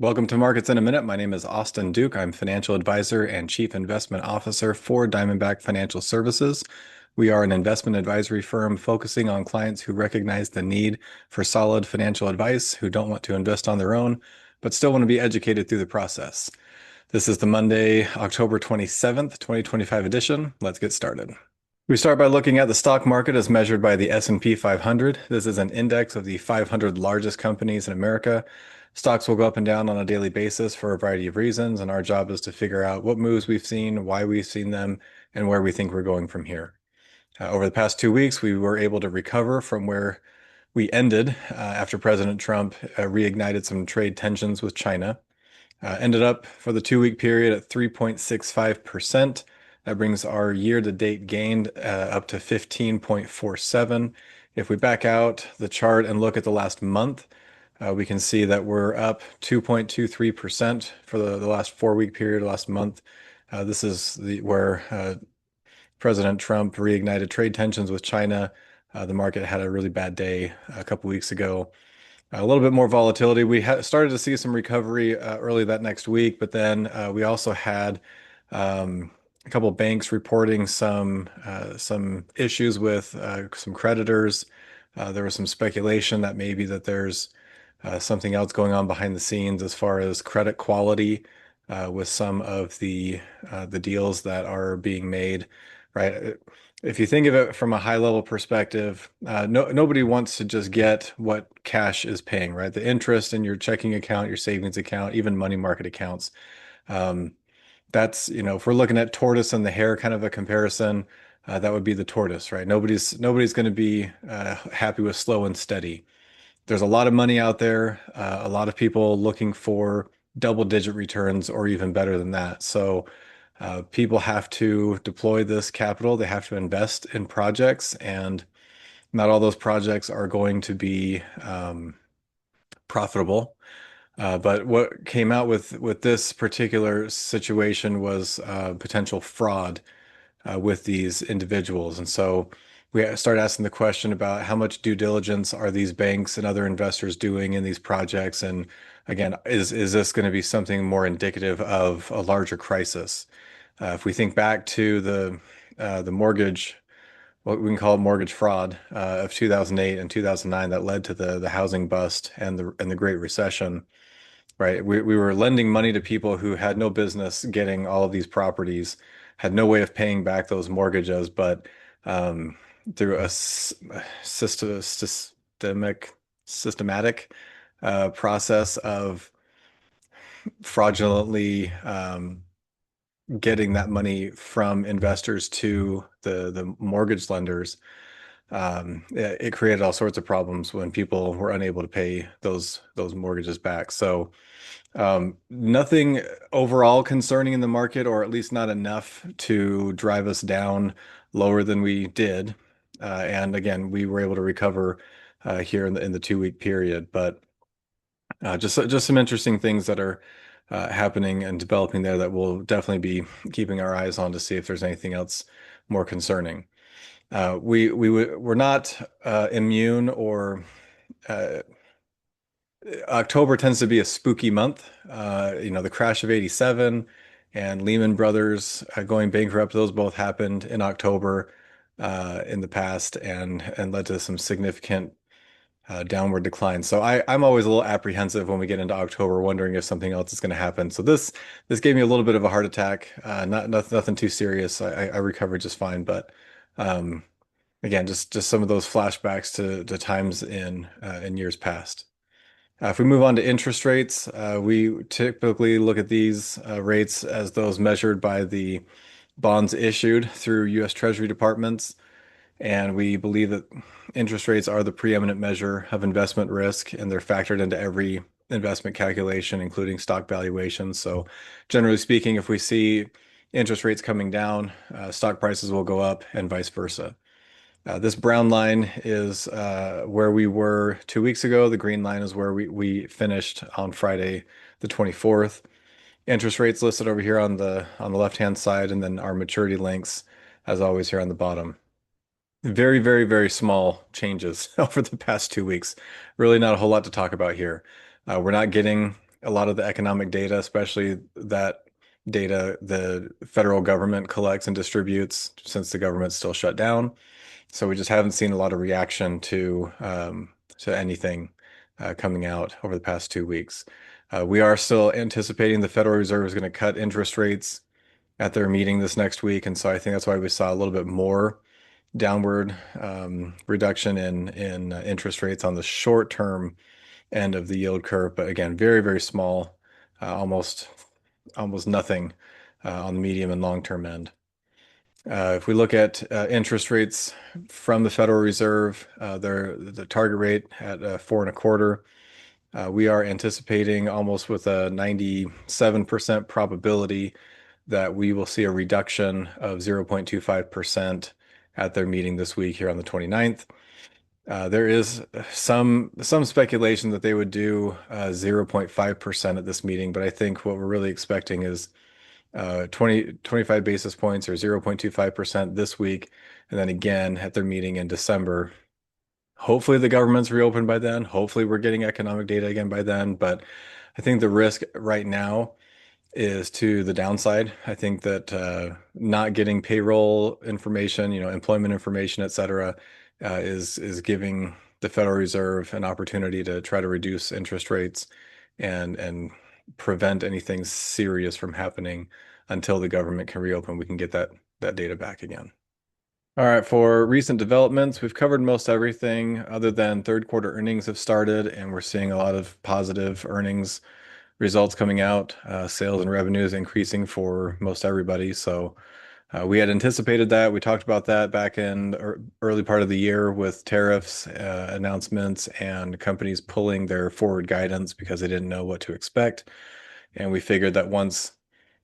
Welcome to Markets in a Minute. My name is Austin Duke. I'm financial advisor and chief investment officer for Diamondback Financial Services. We are an investment advisory firm focusing on clients who recognize the need for solid financial advice, who don't want to invest on their own, but still want to be educated through the process. This is the Monday, October 27th, 2025 edition. Let's get started. We start by looking at the stock market as measured by the S&P 500. This is an index of the 500 largest companies in America. Stocks will go up and down on a daily basis for a variety of reasons, and our job is to figure out what moves we've seen, why we've seen them, and where we think we're going from here. Over the past 2 weeks, we were able to recover from where we ended after President Trump reignited some trade tensions with China. Ended up for the 2 week period at 3.65%. That brings our year-to-date gain up to 15.47. If we back out the chart and look at the last month, we can see that we're up 2.23% for the last 4 week period, last month. This is where President Trump reignited trade tensions with China. The market had a really bad day a couple weeks ago. A little bit more volatility. We started to see some recovery early that next week, but then we also had a couple of banks reporting some issues with some creditors. There was some speculation that maybe that there's something else going on behind the scenes as far as credit quality with some of the deals that are being made, right? If you think of it from a high level perspective, nobody wants to just get what cash is paying, right? The interest in your checking account, your savings account, even money market accounts. That's, if we're looking at tortoise and the hare kind of a comparison, that would be the tortoise, right? Nobody's going to be happy with slow and steady. There's a lot of money out there, a lot of people looking for double-digit returns or even better than that. So people have to deploy this capital. They have to invest in projects, and not all those projects are going to be profitable. But what came out with this particular situation was potential fraud with these individuals. And so we started asking the question about how much due diligence are these banks and other investors doing in these projects? And again, is this going to be something more indicative of a larger crisis? If we think back to the mortgage, what we can call mortgage fraud of 2008 and 2009 that led to the housing bust and the Great Recession, right? We were lending money to people who had no business getting all of these properties, had no way of paying back those mortgages, but through a systematic process of fraudulently getting that money from investors to the mortgage lenders, it created all sorts of problems when people were unable to pay those mortgages back. So nothing overall concerning in the market, or at least not enough to drive us down lower than we did. And again, we were able to recover here in the 2 week period, but just some interesting things that are happening and developing there that we'll definitely be keeping our eyes on to see if there's anything else more concerning. We're not immune, or October tends to be a spooky month. The crash of '87 and Lehman Brothers going bankrupt, those both happened in October in the past and led to some significant downward decline. So I'm always a little apprehensive when we get into October, wondering if something else is going to happen. So this gave me a little bit of a heart attack. Nothing too serious. I recovered just fine, but again, just some of those flashbacks to times in years past. If we move on to interest rates, we typically look at these rates as those measured by the bonds issued through U.S. Treasury departments. And we believe that interest rates are the preeminent measure of investment risk, and they're factored into every investment calculation, including stock valuations. So generally speaking, if we see interest rates coming down, stock prices will go up and vice versa. This brown line is where we were 2 weeks ago. The green line is where we finished on Friday, the 24th. Interest rates listed over here on the left-hand side, and then our maturity lengths, as always, here on the bottom. Very, very, very small changes over the past 2 weeks. Really not a whole lot to talk about here. We're not getting a lot of the economic data, especially that data the federal government collects and distributes since the government's still shut down. So we just haven't seen a lot of reaction to anything coming out over the past 2 weeks. We are still anticipating the Federal Reserve is going to cut interest rates at their meeting this next week, and so I think that's why we saw a little bit more downward reduction in interest rates on the short term end of the yield curve. But again, very, very small, almost nothing on the medium and long term end. If we look at interest rates from the Federal Reserve, the target rate at 4.25. We are anticipating almost with a 97% probability that we will see a reduction of 0.25% at their meeting this week here on the 29th. There is some speculation that they would do 0.5% at this meeting, but I think what we're really expecting is 25 basis points or 0.25% this week, and then again at their meeting in December. Hopefully the government's reopened by then. Hopefully we're getting economic data again by then. But I think the risk right now is to the downside. I think that not getting payroll information, employment information, et cetera, is giving the Federal Reserve an opportunity to try to reduce interest rates and prevent anything serious from happening until the government can reopen. We can get that data back again. All right, for recent developments, we've covered most everything other than third quarter earnings have started, and we're seeing a lot of positive earnings results coming out, sales and revenues increasing for most everybody. So we had anticipated that. We talked about that back in the early part of the year with tariffs announcements and companies pulling their forward guidance because they didn't know what to expect. And we figured that once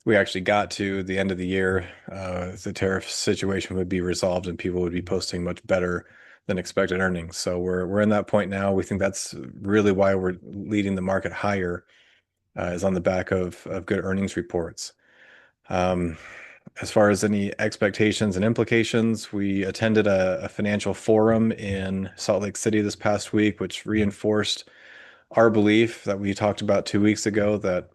we actually got to the end of the year, the tariff situation would be resolved and people would be posting much better than expected earnings. So we're in that point now. We think that's really why we're leading the market higher, is on the back of good earnings reports. As far as any expectations and implications, we attended a financial forum in Salt Lake City this past week, which reinforced our belief that we talked about 2 weeks ago that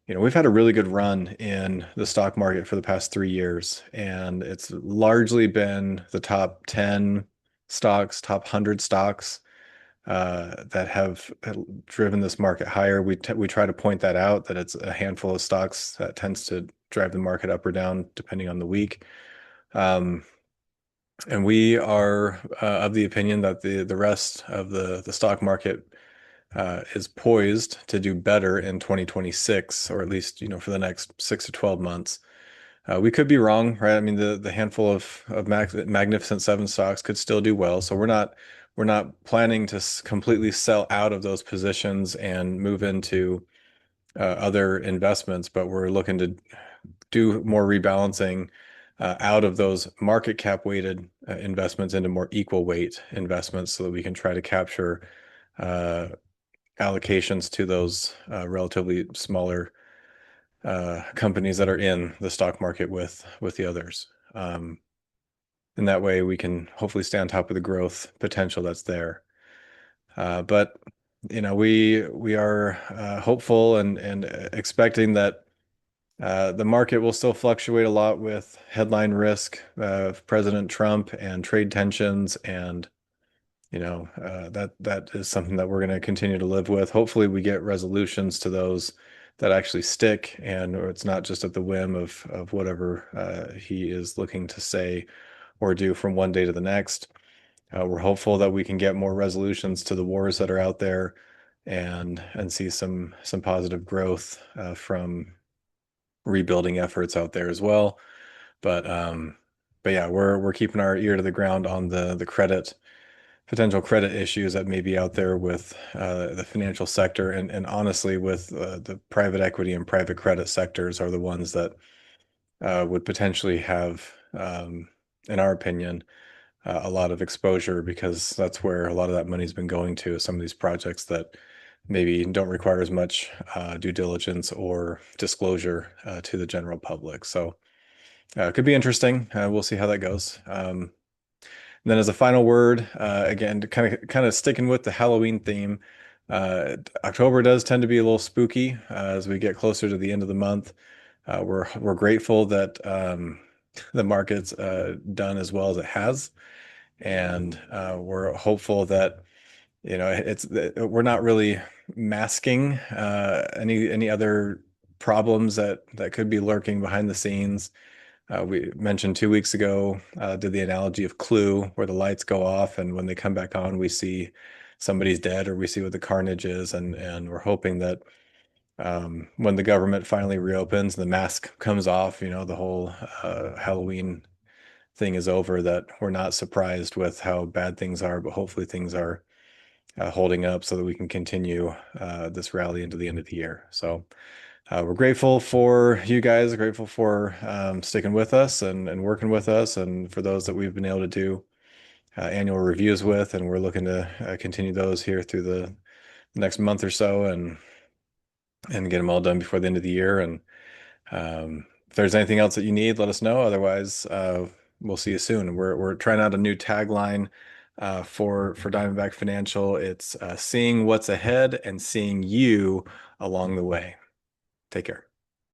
we've had a really good run in the stock market for the past 3 years, and it's largely been the top 10 stocks, top 100 stocks that have driven this market higher. We try to point that out, that it's a handful of stocks that tends to drive the market up or down depending on the week. And we are of the opinion that the rest of the stock market is poised to do better in 2026, or at least, for the next 6 to 12 months. We could be wrong, right? I mean, the handful of Magnificent Seven stocks could still do well. So we're not planning to completely sell out of those positions and move into other investments, but we're looking to do more rebalancing out of those market cap weighted investments into more equal weight investments so that we can try to capture allocations to those relatively smaller companies that are in the stock market with the others. And that way we can hopefully stay on top of the growth potential that's there. But we are hopeful and expecting that the market will still fluctuate a lot with headline risk of President Trump and trade tensions, and that is something that we're going to continue to live with. Hopefully we get resolutions to those that actually stick, and it's not just at the whim of whatever he is looking to say or do from one day to the next. We're hopeful that we can get more resolutions to the wars that are out there and see some positive growth from rebuilding efforts out there as well. But yeah, we're keeping our ear to the ground on the potential credit issues that may be out there with the financial sector, and honestly with the private equity and private credit sectors are the ones that would potentially have, in our opinion, a lot of exposure, because that's where a lot of that money's been going to, some of these projects that maybe don't require as much due diligence or disclosure to the general public. So it could be interesting. We'll see how that goes. And then as a final word, again, kind of sticking with the Halloween theme, October does tend to be a little spooky as we get closer to the end of the month. We're grateful that the market's done as well as it has, and we're hopeful that we're not really masking any other problems that could be lurking behind the scenes. We mentioned 2 weeks ago, did the analogy of Clue, where the lights go off, and when they come back on, we see somebody's dead, or we see what the carnage is, and we're hoping that when the government finally reopens, the mask comes off, the whole Halloween thing is over, that we're not surprised with how bad things are, but hopefully things are holding up so that we can continue this rally into the end of the year. So we're grateful for you guys, grateful for sticking with us and working with us, and for those that we've been able to do annual reviews with, and we're looking to continue those here through the next month or so, and get them all done before the end of the year. And if there's anything else that you need, let us know. Otherwise, we'll see you soon. We're trying out a new tagline for Diamondback Financial. It's seeing what's ahead and seeing you along the way. Take care.